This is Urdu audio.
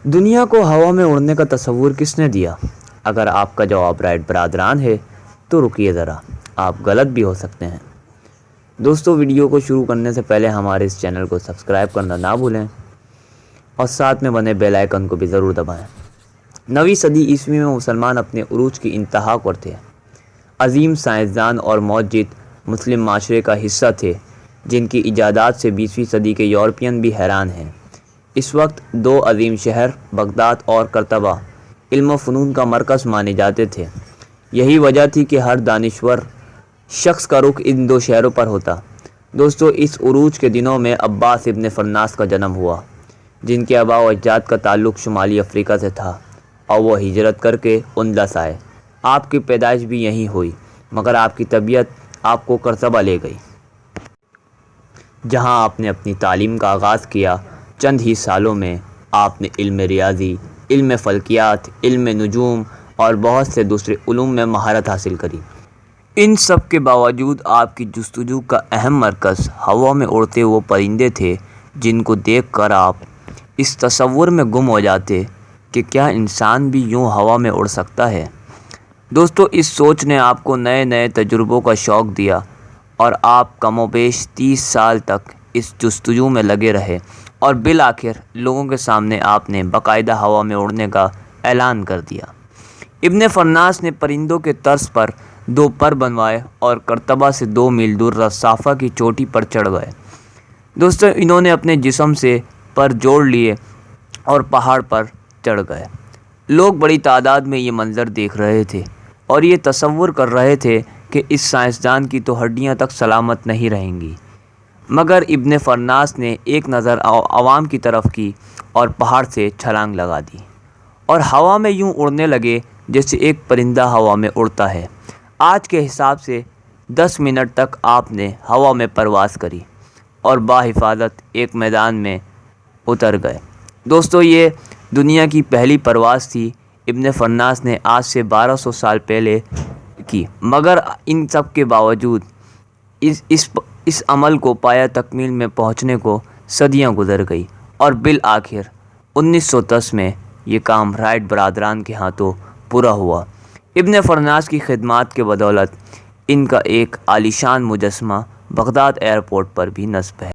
دنیا کو ہوا میں اڑنے کا تصور کس نے دیا؟ اگر آپ کا جواب رائٹ برادران ہے تو رکیے ذرا، آپ غلط بھی ہو سکتے ہیں۔ دوستو، ویڈیو کو شروع کرنے سے پہلے ہمارے اس چینل کو سبسکرائب کرنا نہ بھولیں اور ساتھ میں بنے بیل آئیکن کو بھی ضرور دبائیں۔ 9ویں صدی عیسوی میں مسلمان اپنے عروج کی انتہا پر تھے۔ عظیم سائنسدان اور موجد مسلم معاشرے کا حصہ تھے جن کی ایجادات سے 20ویں صدی کے یورپین بھی حیران ہیں۔ اس وقت دو عظیم شہر بغداد اور قرطبہ علم و فنون کا مرکز مانے جاتے تھے۔ یہی وجہ تھی کہ ہر دانشور شخص کا رخ ان دو شہروں پر ہوتا۔ دوستو، اس عروج کے دنوں میں عباس ابن فرناس کا جنم ہوا، جن کے آباء و اجداد کا تعلق شمالی افریقہ سے تھا اور وہ ہجرت کر کے اندلس آئے۔ آپ کی پیدائش بھی یہیں ہوئی، مگر آپ کی طبیعت آپ کو قرطبہ لے گئی، جہاں آپ نے اپنی تعلیم کا آغاز کیا۔ چند ہی سالوں میں آپ نے علم ریاضی، علم فلکیات، علم نجوم اور بہت سے دوسرے علوم میں مہارت حاصل کری۔ ان سب کے باوجود آپ کی جستجو کا اہم مرکز ہوا میں اڑتے وہ پرندے تھے جن کو دیکھ کر آپ اس تصور میں گم ہو جاتے کہ کیا انسان بھی یوں ہوا میں اڑ سکتا ہے۔ دوستو، اس سوچ نے آپ کو نئے نئے تجربوں کا شوق دیا اور آپ کم و بیش 30 سال تک اس جستجو میں لگے رہے اور بالآخر لوگوں کے سامنے آپ نے باقاعدہ ہوا میں اڑنے کا اعلان کر دیا۔ ابن فرناس نے پرندوں کے طرز پر 2 پر بنوائے اور قرطبہ سے 2 میل دور رصافہ کی چوٹی پر چڑھ گئے۔ دوستو، انہوں نے اپنے جسم سے پر جوڑ لیے اور پہاڑ پر چڑھ گئے۔ لوگ بڑی تعداد میں یہ منظر دیکھ رہے تھے اور یہ تصور کر رہے تھے کہ اس سائنسدان کی تو ہڈیاں تک سلامت نہیں رہیں گی، مگر ابن فرناس نے ایک نظر عوام کی طرف کی اور پہاڑ سے چھلانگ لگا دی اور ہوا میں یوں اڑنے لگے جیسے ایک پرندہ ہوا میں اڑتا ہے۔ آج کے حساب سے 10 منٹ تک آپ نے ہوا میں پرواز کری اور بحفاظت ایک میدان میں اتر گئے۔ دوستو، یہ دنیا کی پہلی پرواز تھی۔ ابن فرناس نے آج سے 1200 سال پہلے کی، مگر ان سب کے باوجود اس عمل کو پایہ تکمیل میں پہنچنے کو صدیاں گزر گئی اور بالآخر 1910 میں یہ کام رائٹ برادران کے ہاتھوں پورا ہوا۔ ابن فرناس کی خدمات کے بدولت ان کا ایک عالیشان مجسمہ بغداد ایئرپورٹ پر بھی نصب ہے۔